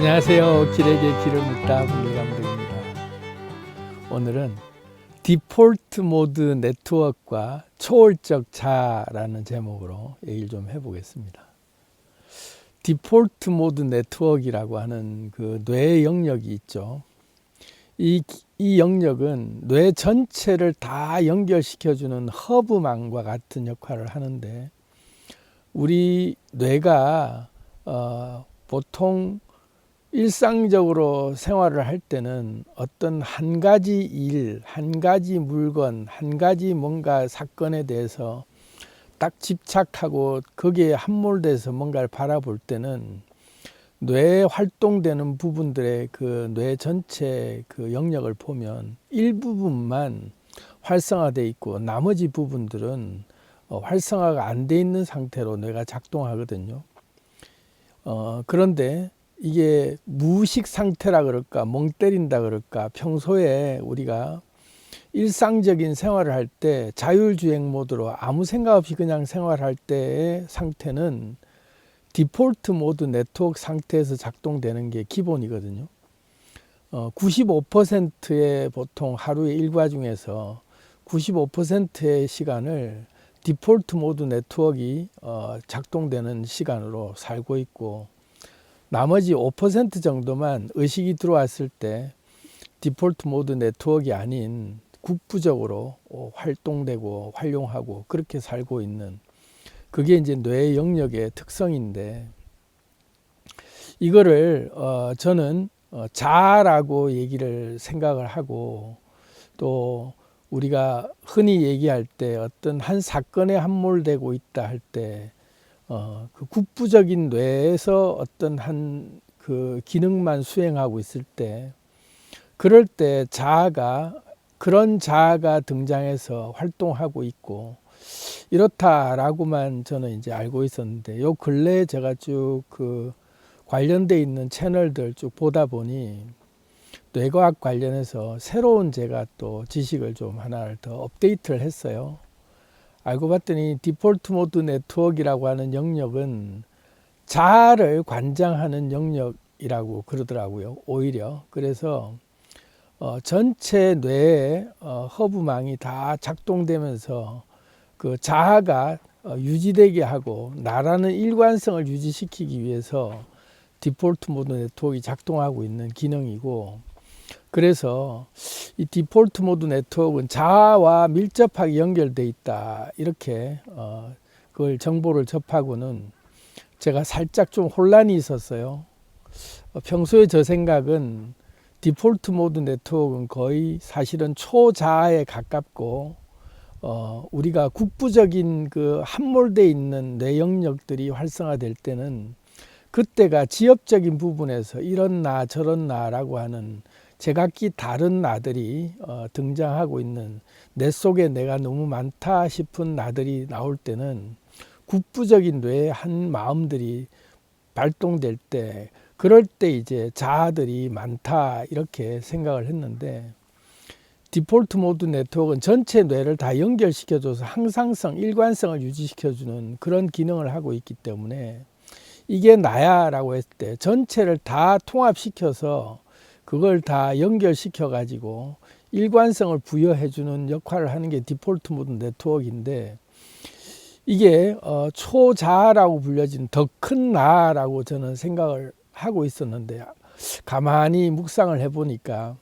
안녕하세요. 길에게 길을 묻다 문경감독입니다. 오늘은 디폴트 모드 네트워크와 초월적 자아라는 제목으로 얘기를 좀 해보겠습니다. 디폴트 모드 네트워크라고 하는 그 뇌 영역이 있죠. 이 영역은 뇌 전체를 다 연결시켜주는 허브망과 같은 역할을 하는데, 우리 뇌가 보통 일상적으로 생활을 할 때는 어떤 한 가지 일, 한 가지 물건, 한 가지 뭔가 사건에 대해서 딱 집착하고 거기에 함몰돼서 뭔가를 바라볼 때는 뇌에 활동되는 부분들의 그 뇌 전체 그 영역을 보면 일부분만 활성화되어 있고 나머지 부분들은 활성화가 안 돼 있는 상태로 뇌가 작동하거든요. 그런데 이게 무의식 상태라 그럴까, 멍 때린다 그럴까, 평소에 우리가 일상적인 생활을 할 때 자율주행 모드로 아무 생각 없이 그냥 생활할 때의 상태는 디폴트 모드 네트워크 상태에서 작동되는 게 기본이거든요. 95%의 보통 하루의 일과 중에서 95%의 시간을 디폴트 모드 네트워크가 작동되는 시간으로 살고 있고, 나머지 5% 정도만 의식이 들어왔을 때 디폴트 모드 네트워크가 아닌 국부적으로 활동되고 활용하고 그렇게 살고 있는, 그게 이제 뇌 영역의 특성인데, 이거를 저는 자아라고 얘기를 생각을 하고, 또 우리가 흔히 얘기할 때 어떤 한 사건에 함몰되고 있다 할 때 그 국부적인 뇌에서 어떤 한 그 기능만 수행하고 있을 때, 그럴 때 그런 자아가 등장해서 활동하고 있고 이렇다라고만 저는 이제 알고 있었는데, 요 근래에 제가 쭉 그 관련돼 있는 채널들 쭉 보다 보니 뇌과학 관련해서 새로운 제가 또 지식을 좀 하나를 더 업데이트를 했어요. 알고 봤더니 디폴트 모드 네트워크라고 하는 영역은 자아를 관장하는 영역이라고 그러더라고요. 오히려 그래서 전체 뇌의 허브망이 다 작동되면서 그 자아가 유지되게 하고 나라는 일관성을 유지시키기 위해서 디폴트 모드 네트워크가 작동하고 있는 기능이고, 그래서 이 디폴트 모드 네트워크는 자아와 밀접하게 연결되어 있다, 이렇게 그걸 정보를 접하고는 제가 살짝 좀 혼란이 있었어요. 평소에 저 생각은 디폴트 모드 네트워크는 거의 사실은 초자아에 가깝고, 우리가 국부적인 그 함몰되어 있는 뇌 영역들이 활성화될 때는 그때가 지엽적인 부분에서 이런 나 저런 나라고 하는 제각기 다른 나들이 등장하고 있는, 내 속에 내가 너무 많다 싶은 나들이 나올 때는 국부적인 뇌의 한 마음들이 발동될 때, 그럴 때 이제 자아들이 많다, 이렇게 생각을 했는데, 디폴트 모드 네트워크는 전체 뇌를 다 연결시켜줘서 항상성, 일관성을 유지시켜주는 그런 기능을 하고 있기 때문에, 이게 나야 라고 했을 때 전체를 다 통합시켜서 그걸 다 연결시켜 가지고 일관성을 부여해 주는 역할을 하는 게 디폴트 모드 네트워크인데, 이게 초자아라고 불려진 더 큰 나라고 저는 생각을 하고 있었는데, 가만히 묵상을 해보니까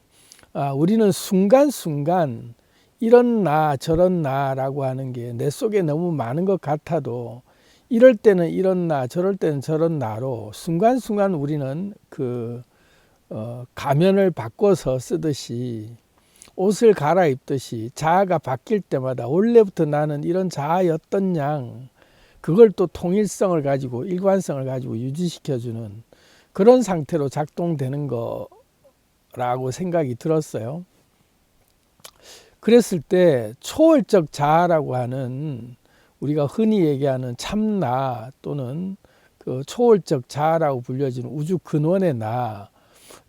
우리는 순간순간 이런 나 저런 나라고 하는 게 내 속에 너무 많은 것 같아도, 이럴 때는 이런 나 저럴 때는 저런 나로 순간순간 우리는 그 가면을 바꿔서 쓰듯이, 옷을 갈아입듯이 자아가 바뀔 때마다 원래부터 나는 이런 자아였던 양, 그걸 또 통일성을 가지고 일관성을 가지고 유지시켜주는 그런 상태로 작동되는 거라고 생각이 들었어요. 그랬을 때 초월적 자아라고 하는, 우리가 흔히 얘기하는 참나 또는 그 초월적 자아라고 불려지는 우주 근원의 나,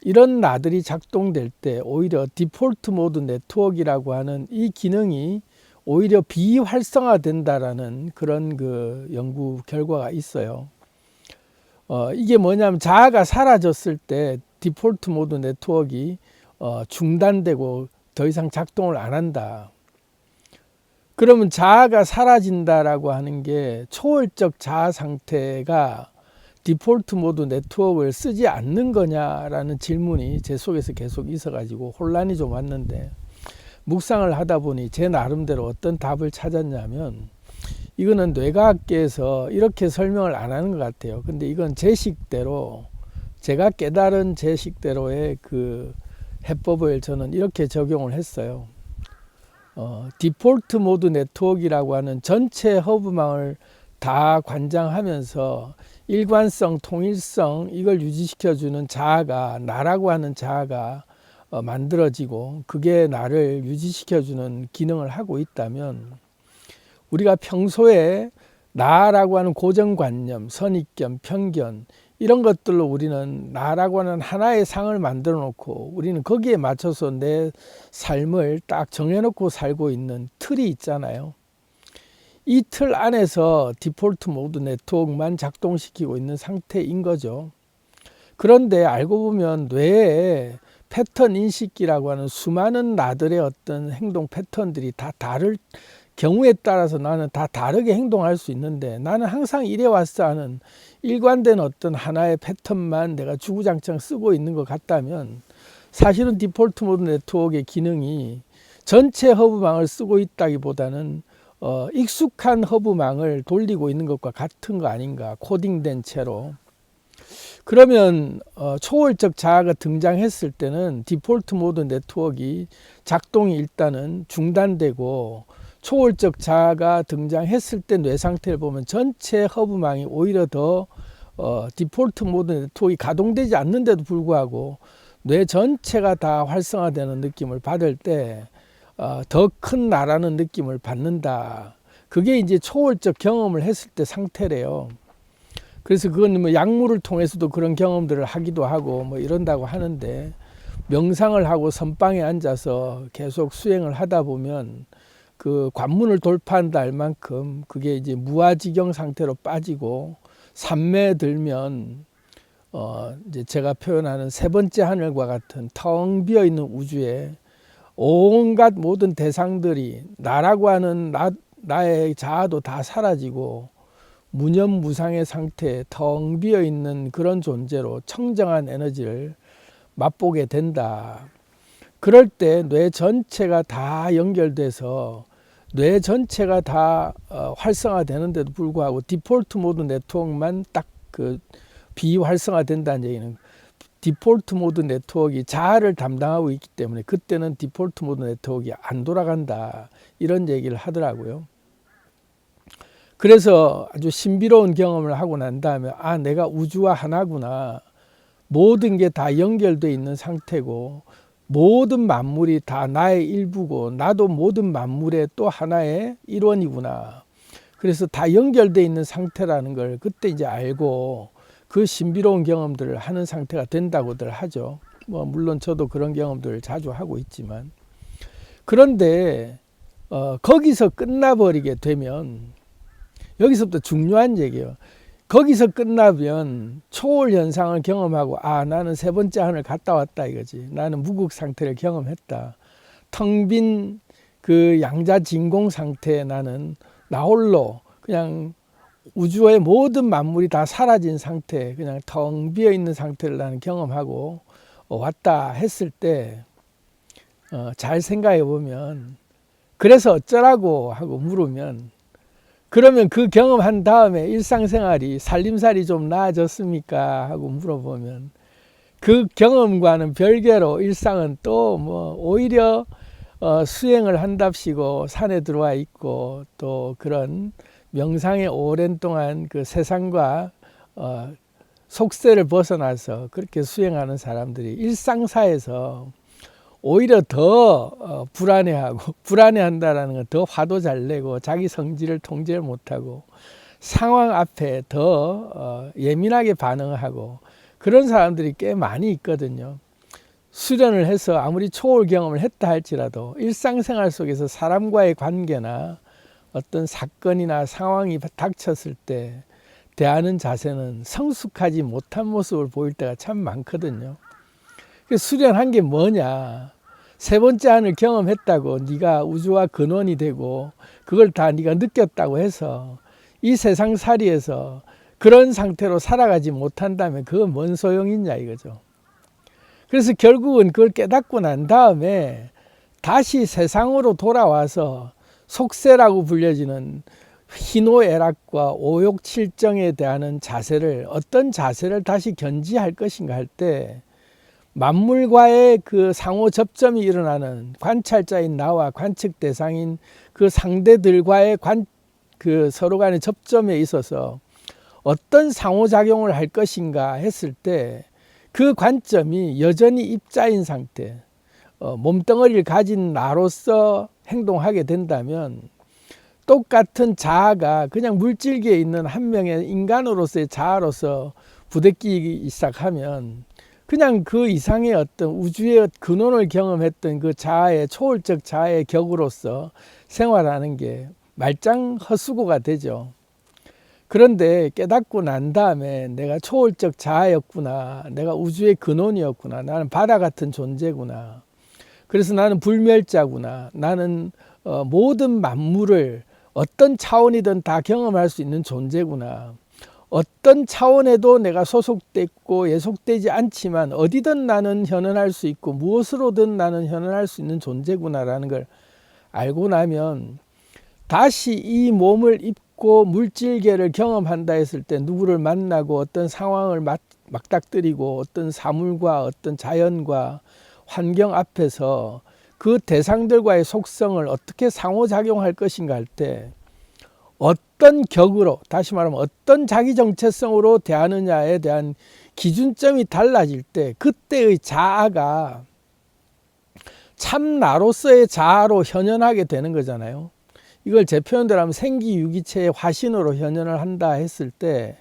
이런 나들이 작동될 때 오히려 디폴트 모드 네트워크라고 하는 이 기능이 오히려 비활성화된다라는 그런 그 연구 결과가 있어요. 이게 뭐냐면 자아가 사라졌을 때 디폴트 모드 네트워크가 중단되고 더 이상 작동을 안 한다. 그러면 자아가 사라진다라고 하는 게 초월적 자아 상태가 디폴트 모드 네트워크를 쓰지 않는 거냐라는 질문이 제 속에서 계속 있어가지고 혼란이 좀 왔는데, 묵상을 하다 보니 제 나름대로 어떤 답을 찾았냐면, 이거는 뇌과학계에서 이렇게 설명을 안 하는 것 같아요. 근데 이건 제 식대로, 제가 깨달은 제 식대로의 그 해법을 저는 이렇게 적용을 했어요. 디폴트 모드 네트워크라고 하는 전체 허브망을 다 관장하면서 일관성, 통일성, 이걸 유지시켜주는 자아가, 나라고 하는 자아가 만들어지고, 그게 나를 유지시켜주는 기능을 하고 있다면, 우리가 평소에 나라고 하는 고정관념, 선입견, 편견, 이런 것들로 우리는 나라고 하는 하나의 상을 만들어 놓고 우리는 거기에 맞춰서 내 삶을 딱 정해놓고 살고 있는 틀이 있잖아요. 이 틀 안에서 디폴트 모드 네트워크만 작동시키고 있는 상태인 거죠. 그런데 알고 보면 뇌에 패턴 인식기라고 하는 수많은 나들의 어떤 행동 패턴들이 다 다를 경우에 따라서 나는 다 다르게 행동할 수 있는데, 나는 항상 이래 왔어 하는 일관된 어떤 하나의 패턴만 내가 주구장창 쓰고 있는 것 같다면, 사실은 디폴트 모드 네트워크의 기능이 전체 허브망을 쓰고 있다기보다는 익숙한 허브망을 돌리고 있는 것과 같은 거 아닌가, 코딩된 채로. 그러면 초월적 자아가 등장했을 때는 디폴트 모드 네트워크가 작동이 일단은 중단되고, 초월적 자아가 등장했을 때 뇌 상태를 보면 전체 허브망이 오히려 더 디폴트 모드 네트워크가 가동되지 않는데도 불구하고 뇌 전체가 다 활성화되는 느낌을 받을 때 더 큰 나라는 느낌을 받는다. 그게 이제 초월적 경험을 했을 때 상태래요. 그래서 그건 뭐 약물을 통해서도 그런 경험들을 하기도 하고 뭐 이런다고 하는데, 명상을 하고 선방에 앉아서 계속 수행을 하다 보면 그 관문을 돌파한다 할 만큼 그게 이제 무아지경 상태로 빠지고, 삼매에 들면 이제 제가 표현하는 세 번째 하늘과 같은 텅 비어 있는 우주에 온갖 모든 대상들이, 나라고 하는 나의 자아도 다 사라지고 무념무상의 상태에 텅 비어 있는 그런 존재로 청정한 에너지를 맛보게 된다. 그럴 때 뇌 전체가 다 연결돼서 뇌 전체가 다 활성화되는데도 불구하고 디폴트 모드 네트워크만 딱 그 비활성화된다는 얘기는, 디폴트 모드 네트워크가 자아를 담당하고 있기 때문에 그때는 디폴트 모드 네트워크가 안 돌아간다, 이런 얘기를 하더라고요. 그래서 아주 신비로운 경험을 하고 난 다음에, 아, 내가 우주와 하나구나, 모든 게 다 연결되어 있는 상태고 모든 만물이 다 나의 일부고 나도 모든 만물의 또 하나의 일원이구나, 그래서 다 연결되어 있는 상태라는 걸 그때 이제 알고 그 신비로운 경험들을 하는 상태가 된다고들 하죠. 뭐 물론 저도 그런 경험들을 자주 하고 있지만, 그런데 거기서 끝나버리게 되면, 여기서부터 중요한 얘기예요. 거기서 끝나면 초월 현상을 경험하고, 아, 나는 세 번째 하늘 갔다 왔다 이거지. 나는 무국 상태를 경험했다. 텅 빈 그 양자진공 상태에 나는 나 홀로 그냥 우주의 모든 만물이 다 사라진 상태, 그냥 텅 비어 있는 상태를 나는 경험하고 왔다 했을 때, 잘 생각해 보면, 그래서 어쩌라고 하고 물으면, 그러면 그 경험한 다음에 일상생활이, 살림살이 좀 나아졌습니까 하고 물어보면, 그 경험과는 별개로 일상은 또 뭐 오히려 수행을 한답시고 산에 들어와 있고, 또 그런 명상에 오랜 동안 그 세상과 속세를 벗어나서 그렇게 수행하는 사람들이 일상사에서 오히려 더 불안해하고, 불안해한다라는 건 더 화도 잘 내고 자기 성질을 통제를 못하고 상황 앞에 더 예민하게 반응하고, 그런 사람들이 꽤 많이 있거든요. 수련을 해서 아무리 초월 경험을 했다 할지라도 일상생활 속에서 사람과의 관계나 어떤 사건이나 상황이 닥쳤을 때 대하는 자세는 성숙하지 못한 모습을 보일 때가 참 많거든요. 수련한 게 뭐냐? 세 번째 안을 경험했다고 네가 우주와 근원이 되고 그걸 다 네가 느꼈다고 해서 이 세상살이에서 그런 상태로 살아가지 못한다면 그건 뭔 소용이냐 이거죠. 그래서 결국은 그걸 깨닫고 난 다음에 다시 세상으로 돌아와서 속세라고 불려지는 희노애락과 오욕칠정에 대한 자세를, 어떤 자세를 다시 견지할 것인가 할 때 만물과의 그 상호 접점이 일어나는 관찰자인 나와 관측 대상인 그 상대들과의 그 서로 간의 접점에 있어서 어떤 상호작용을 할 것인가 했을 때 그 관점이 여전히 입자인 상태, 몸덩어리를 가진 나로서 행동하게 된다면 똑같은 자아가 그냥 물질계에 있는 한 명의 인간으로서의 자아로서 부대끼기 시작하면 그냥 그 이상의 어떤 우주의 근원을 경험했던 그 자아의 초월적 자아의 격으로서 생활하는 게 말짱 헛수고가 되죠. 그런데 깨닫고 난 다음에 내가 초월적 자아였구나, 내가 우주의 근원이었구나, 나는 바다 같은 존재구나, 그래서 나는 불멸자구나, 나는 모든 만물을 어떤 차원이든 다 경험할 수 있는 존재구나, 어떤 차원에도 내가 소속됐고 예속되지 않지만 어디든 나는 현현할 수 있고 무엇으로든 나는 현현할 수 있는 존재구나라는 걸 알고 나면 다시 이 몸을 입고 물질계를 경험한다 했을 때 누구를 만나고 어떤 상황을 맞닥뜨리고 어떤 사물과 어떤 자연과 환경 앞에서 그 대상들과의 속성을 어떻게 상호작용할 것인가 할 때 어떤 격으로, 다시 말하면 어떤 자기 정체성으로 대하느냐에 대한 기준점이 달라질 때 그때의 자아가 참 나로서의 자아로 현현하게 되는 거잖아요. 이걸 제 표현대로 하면 생기유기체의 화신으로 현현을 한다 했을 때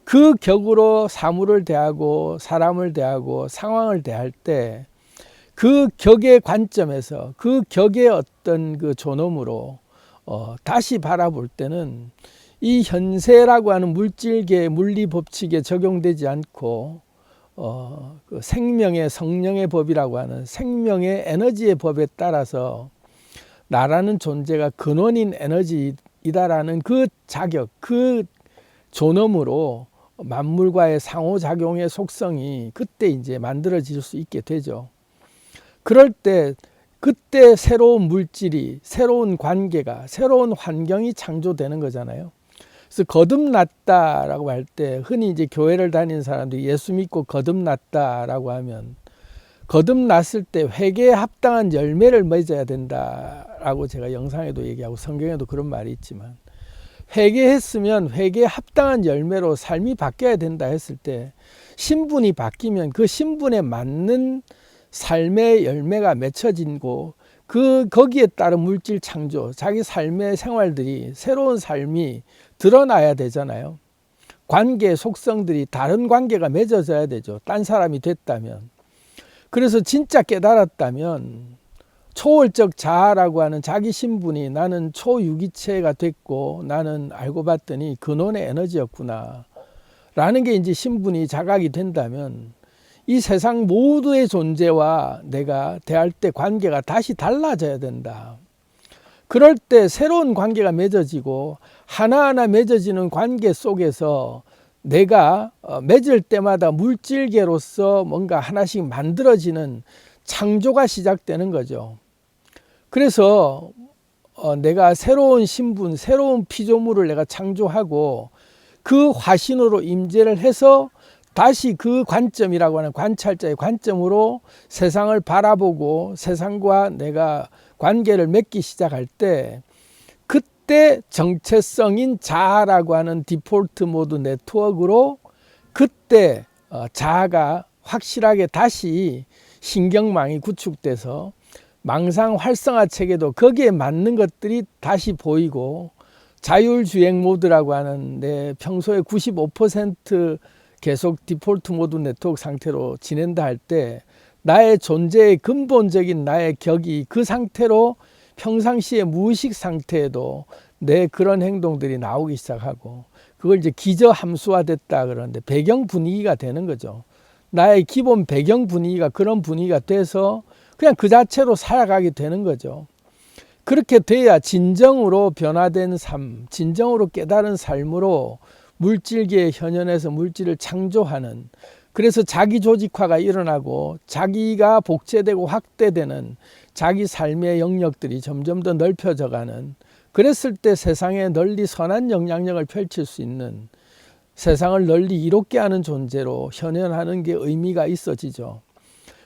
그 격으로 사물을 대하고 사람을 대하고 상황을 대할 때 그 격의 관점에서 그 격의 어떤 그 존엄으로 다시 바라볼 때는 이 현세라고 하는 물질계 물리 법칙에 적용되지 않고 그 생명의 성령의 법이라고 하는 생명의 에너지의 법에 따라서 나라는 존재가 근원인 에너지이다라는 그 자격, 그 존엄으로 만물과의 상호작용의 속성이 그때 이제 만들어질 수 있게 되죠. 그럴 때 그때 새로운 물질이, 새로운 관계가, 새로운 환경이 창조되는 거잖아요. 그래서 거듭났다라고 할 때 흔히 이제 교회를 다니는 사람들이 예수 믿고 거듭났다라고 하면 거듭났을 때 회개에 합당한 열매를 맺어야 된다라고 제가 영상에도 얘기하고 성경에도 그런 말이 있지만 회개했으면 회개에 합당한 열매로 삶이 바뀌어야 된다 했을 때 신분이 바뀌면 그 신분에 맞는 삶의 열매가 맺혀지고 거기에 따른 물질 창조, 자기 삶의 생활들이 새로운 삶이 드러나야 되잖아요. 관계의 속성들이 다른 관계가 맺어져야 되죠. 딴 사람이 됐다면. 그래서 진짜 깨달았다면 초월적 자아라고 하는 자기 신분이 나는 초유기체가 됐고 나는 알고 봤더니 근원의 에너지였구나 라는 게 이제 신분이 자각이 된다면 이 세상 모두의 존재와 내가 대할 때 관계가 다시 달라져야 된다. 그럴 때 새로운 관계가 맺어지고 하나하나 맺어지는 관계 속에서 내가 맺을 때마다 물질계로서 뭔가 하나씩 만들어지는 창조가 시작되는 거죠. 그래서 내가 새로운 신분, 새로운 피조물을 내가 창조하고 그 화신으로 임재를 해서 다시 그 관점이라고 하는 관찰자의 관점으로 세상을 바라보고 세상과 내가 관계를 맺기 시작할 때 그때 정체성인 자아라고 하는 디폴트 모드 네트워크로 그때 자아가 확실하게 다시 신경망이 구축돼서 망상 활성화 체계도 거기에 맞는 것들이 다시 보이고 자율주행 모드라고 하는 내 평소에 95% 계속 디폴트 모드 네트워크 상태로 지낸다 할 때 나의 존재의 근본적인 나의 격이 그 상태로 평상시의 무의식 상태에도 내 그런 행동들이 나오기 시작하고, 그걸 이제 기저 함수화됐다 그러는데 배경 분위기가 되는 거죠. 나의 기본 배경 분위기가 그런 분위기가 돼서 그냥 그 자체로 살아가게 되는 거죠. 그렇게 돼야 진정으로 변화된 삶, 진정으로 깨달은 삶으로 물질계의 현현에서 물질을 창조하는, 그래서 자기 조직화가 일어나고 자기가 복제되고 확대되는 자기 삶의 영역들이 점점 더 넓혀져가는, 그랬을 때 세상에 널리 선한 영향력을 펼칠 수 있는, 세상을 널리 이롭게 하는 존재로 현현하는 게 의미가 있어지죠.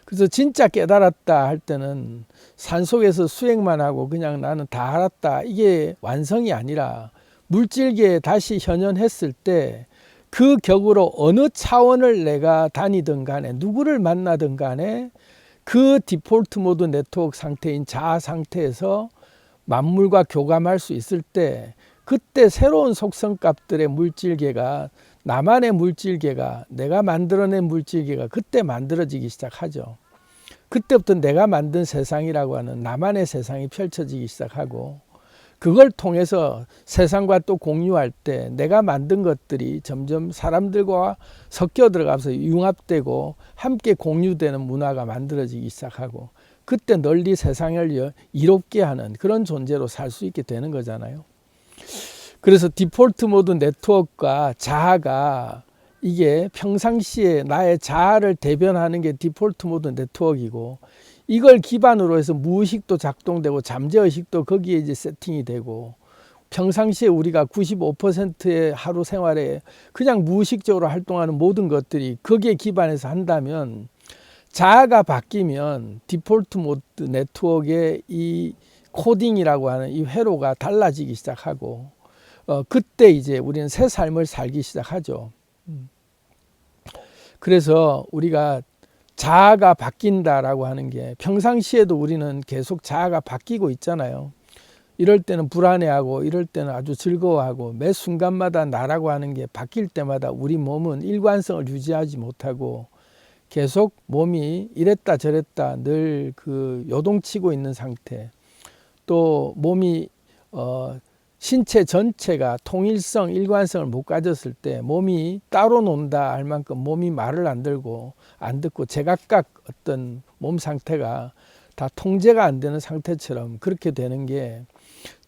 그래서 진짜 깨달았다 할 때는 산속에서 수행만 하고 그냥 나는 다 알았다, 이게 완성이 아니라 물질계에 다시 현현했을 때 그 격으로 어느 차원을 내가 다니든 간에 누구를 만나든 간에 그 디폴트 모드 네트워크 상태인 자아 상태에서 만물과 교감할 수 있을 때, 그때 새로운 속성값들의 물질계가, 나만의 물질계가, 내가 만들어낸 물질계가 그때 만들어지기 시작하죠. 그때부터 내가 만든 세상이라고 하는 나만의 세상이 펼쳐지기 시작하고, 그걸 통해서 세상과 또 공유할 때 내가 만든 것들이 점점 사람들과 섞여 들어가서 융합되고 함께 공유되는 문화가 만들어지기 시작하고, 그때 널리 세상을 이롭게 하는 그런 존재로 살 수 있게 되는 거잖아요. 그래서 디폴트 모드 네트워크가 자아가, 이게 평상시에 나의 자아를 대변하는 게 디폴트 모드 네트워크이고, 이걸 기반으로 해서 무의식도 작동되고 잠재의식도 거기에 이제 세팅이 되고, 평상시에 우리가 95%의 하루 생활에 그냥 무의식적으로 활동하는 모든 것들이 거기에 기반해서 한다면, 자아가 바뀌면 디폴트 모드 네트워크의 이 코딩이라고 하는 이 회로가 달라지기 시작하고, 그때 이제 우리는 새 삶을 살기 시작하죠. 그래서 우리가 자아가 바뀐다라고 하는 게, 평상시에도 우리는 계속 자아가 바뀌고 있잖아요. 이럴 때는 불안해하고 이럴 때는 아주 즐거워하고, 매 순간마다 나라고 하는 게 바뀔 때마다 우리 몸은 일관성을 유지하지 못하고 계속 몸이 이랬다 저랬다 늘 그 요동치고 있는 상태, 또 몸이 신체 전체가 통일성, 일관성을 못 가졌을 때 몸이 따로 논다 할 만큼 몸이 말을 안 들고 안 듣고 제각각 어떤 몸 상태가 다 통제가 안 되는 상태처럼 그렇게 되는 게,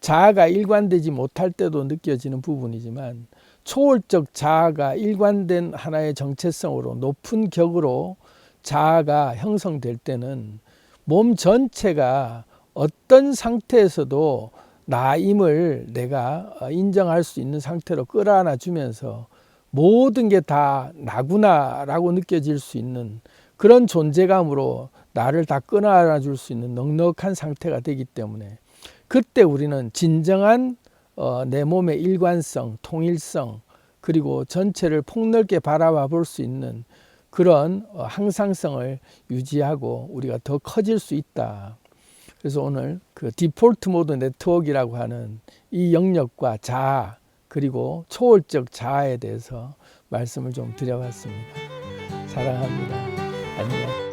자아가 일관되지 못할 때도 느껴지는 부분이지만, 초월적 자아가 일관된 하나의 정체성으로 높은 격으로 자아가 형성될 때는 몸 전체가 어떤 상태에서도 나임을 내가 인정할 수 있는 상태로 끌어안아 주면서 모든 게 다 나구나라고 느껴질 수 있는 그런 존재감으로 나를 다 끌어안아 줄 수 있는 넉넉한 상태가 되기 때문에, 그때 우리는 진정한 내 몸의 일관성, 통일성, 그리고 전체를 폭넓게 바라봐 볼 수 있는 그런 항상성을 유지하고 우리가 더 커질 수 있다. 그래서 오늘 그 디폴트 모드 네트워크라고 하는 이 영역과 자아, 그리고 초월적 자아에 대해서 말씀을 좀 드려봤습니다. 사랑합니다. 안녕.